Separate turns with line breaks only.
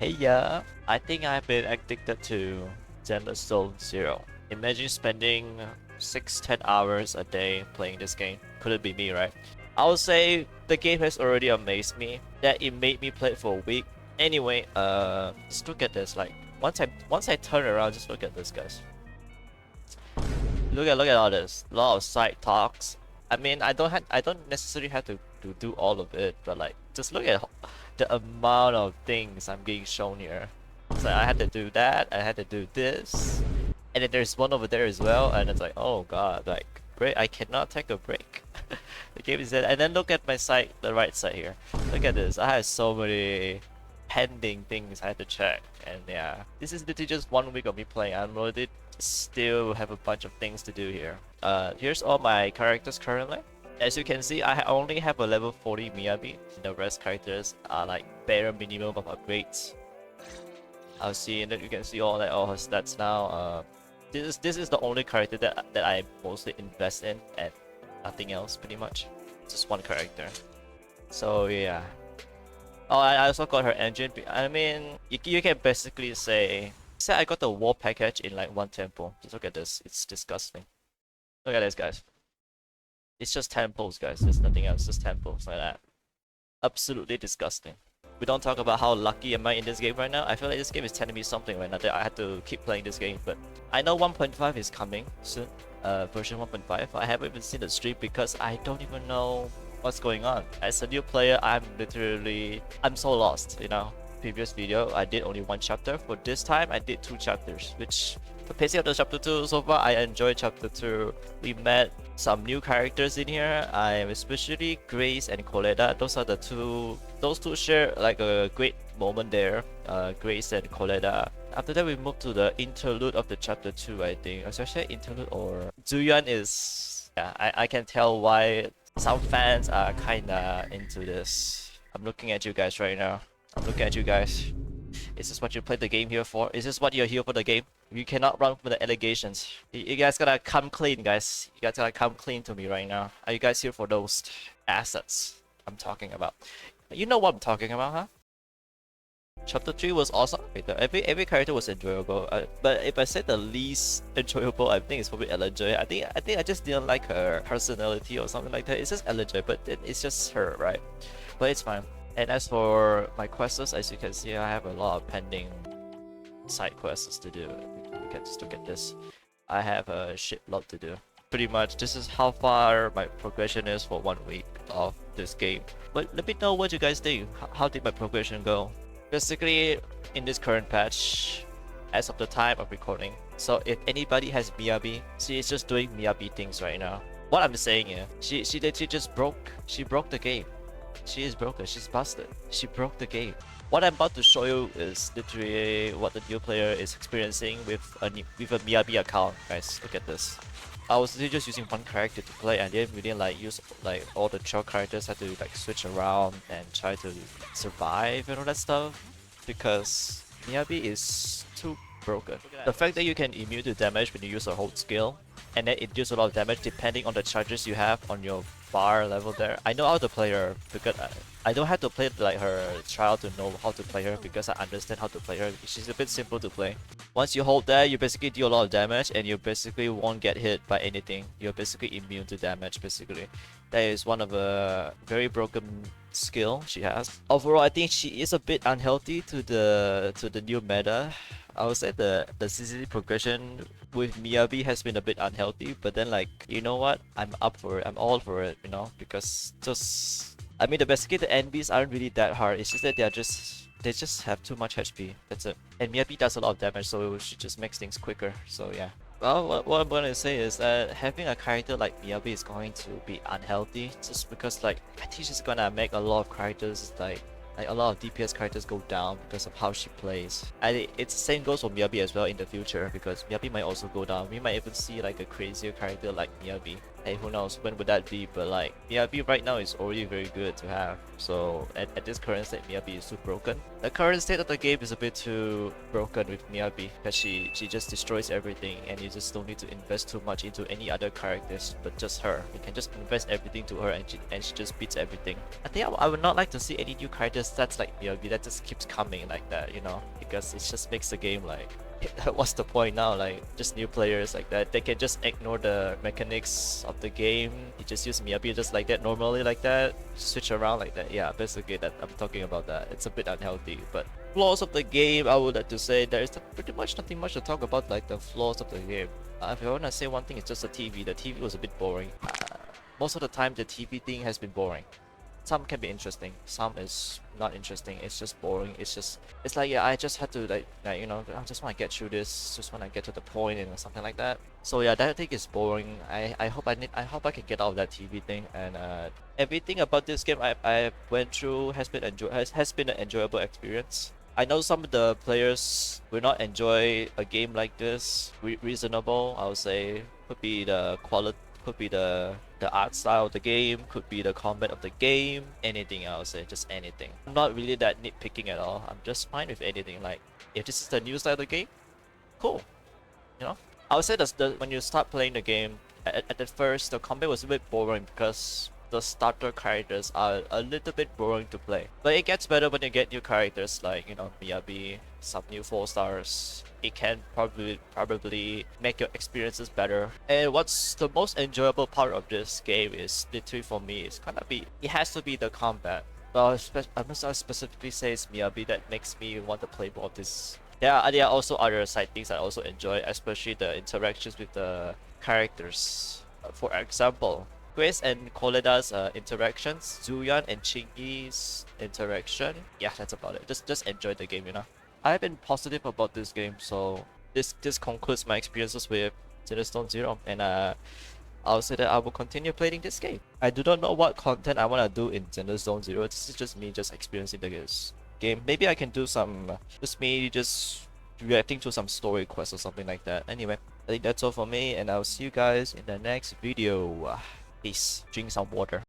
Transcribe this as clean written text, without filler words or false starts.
Hey, yeah, I think I've been addicted to Zenless Zone Zero. Imagine spending 6-10 hours a day playing this game. Could it be me, right? I would say the game has already amazed me. That it made me play it for a week. Anyway, just look at this. Like once I turn around, just look at this, guys. Look at all this. A lot of side talks. I mean, I don't necessarily have to do all of it, but like just look at the amount of things I'm being shown here. So I had to do that. I had to do this, and then there's one over there as well. And it's like, oh god, like break. I cannot take a break. The game is dead. And then look at my side, the right side here. Look at this. I have so many pending things I had to check, and yeah, this is literally just 1 week of me playing. I'm already still have a bunch of things to do here. Here's all my characters currently. As you can see, I only have a level 40 Miyabi. The rest characters are like bare minimum of upgrades. I'll see, and then you can see all her stats now. This is the only character that I mostly invest in, and nothing else pretty much. Just one character. So yeah. Oh, I also got her engine. I mean, you can basically say I got the war package in like one temple. Just look at this. It's disgusting. Look at this, guys. It's just temples, guys. There's nothing else. Just temples like that. Absolutely disgusting. We don't talk about how lucky am I in this game right now. I feel like this game is telling me something right now that I had to keep playing this game. But I know 1.5 is coming soon. Version 1.5. I haven't even seen the stream because I don't even know what's going on. As a new player, I'm so lost, you know. Previous video, I did only one chapter. For this time, I did 2 chapters, which the pacing of the chapter 2 so far, I enjoyed chapter 2. We met some new characters in here. I am especially Grace and Coletta. Those two share like a great moment there. Grace and Coletta. After that, we move to the interlude of the chapter 2, I think. Especially interlude or Zuyuan is, yeah, I can tell why some fans are kinda into this. I'm looking at you guys right now. I'm looking at you guys. Is this what you played the game here for? Is this what you're here for the game? You cannot run from the allegations. You guys gotta come clean, guys. You guys gotta come clean to me right now. Are you guys here for those assets I'm talking about? You know what I'm talking about, huh? Chapter 3 was awesome. Every character was enjoyable. But if I said the least enjoyable, I think it's probably LJ. I think I just didn't like her personality or something like that. It's just LJ, but it's just her, right? But it's fine. And as for my quests, as you can see, I have a lot of pending side quests to do. You can just look at this. I have a shitload to do. Pretty much, this is how far my progression is for 1 week of this game. But let me know what you guys think. How did my progression go? Basically, in this current patch, as of the time of recording, so if anybody has Miyabi, she is just doing Miyabi things right now. What I'm saying here, she literally just broke. She broke the game. She is broken. She's busted. She broke the game. What I'm about to show you is literally what the new player is experiencing with a Miyabi account. Guys, look at this. I was literally just using one character to play, and didn't really like use like all the child characters. Had to like switch around and try to survive and all that stuff because Miyabi is too broken. The fact that you can immune to damage when you use a hold skill, and then it deals a lot of damage depending on the charges you have on your bar level there. I know how to play her because I don't have to play like her child to know how to play her because I understand how to play her. She's a bit simple to play. Once you hold that, you basically deal a lot of damage and you basically won't get hit by anything. You're basically immune to damage basically. That is one of a very broken skill she has. Overall, I think she is a bit unhealthy to the new meta. I would say the CCC progression with Miyabi has been a bit unhealthy, but then like, you know what? I'm up for it. I'm all for it, you know, because just I mean, basically the enemies aren't really that hard. It's just that they just have too much HP. That's it. And Miyabi does a lot of damage, so she just makes things quicker. So yeah. Well, what I'm gonna say is that having a character like Miyabi is going to be unhealthy, just because like I think she's gonna make a lot of characters like a lot of DPS characters go down because of how she plays. And it's the same goes for Miyabi as well in the future because Miyabi might also go down. We might even see like a crazier character like Miyabi. hey, who knows when would that be? But like Miyabi right now is already very good to have. So at this current state, Miyabi is too broken. The current state of the game is a bit too broken with Miyabi because she just destroys everything, and you just don't need to invest too much into any other characters but just her. You can just invest everything to her, and she just beats everything. I think I would not like to see any new characters that's like Miyabi that just keeps coming like that, you know, because it just makes the game like what's the point now? Like, just new players like that, they can just ignore the mechanics of the game. You just use Miyabi just like that, normally like that, switch around like that. Yeah, basically that I'm talking about that. It's a bit unhealthy, but flaws of the game, I would like to say there is pretty much nothing much to talk about, like the flaws of the game. If I wanna say one thing, it's just the TV. The TV was a bit boring. Most of the time, the TV thing has been boring. Some can be interesting, some is not interesting. It's just boring. It's like, yeah, I just had to like you know, I just want to get through this, just want to get to the point and something like that. So yeah, that thing is boring. I hope I can get out of that TV thing. And everything about this game I went through has been has been an enjoyable experience. I know some of the players will not enjoy a game like this. Reasonable, I would say. Could be the quality, could be the art style of the game, could be the combat of the game, anything. I would say just anything. I'm not really that nitpicking at all. I'm just fine with anything. Like, if this is the new style of the game, cool. You know, I would say the when you start playing the game, at the first the combat was a bit boring because the starter characters are a little bit boring to play. But it gets better when you get new characters like, you know, Miyabi, some new 4-stars. It can probably make your experiences better. And what's the most enjoyable part of this game is literally for me, it's gonna be, it has to be the combat. Well, I must specifically say it's Miyabi that makes me want to play more of this. There are also other side things I also enjoy, especially the interactions with the characters. For example, Grace and Koleda's interactions, Zuyan and Chingy's interaction. Yeah, that's about it. Just enjoy the game, you know. I've been positive about this game, so this concludes my experiences with Zenless Zero, and I'll say that I will continue playing this game. I do not know what content I wanna do in Zenless Zero. This is just me just experiencing this game. Maybe I can do some just me just reacting to some story quests or something like that. Anyway, I think that's all for me, and I'll see you guys in the next video. Peace. Drink some water.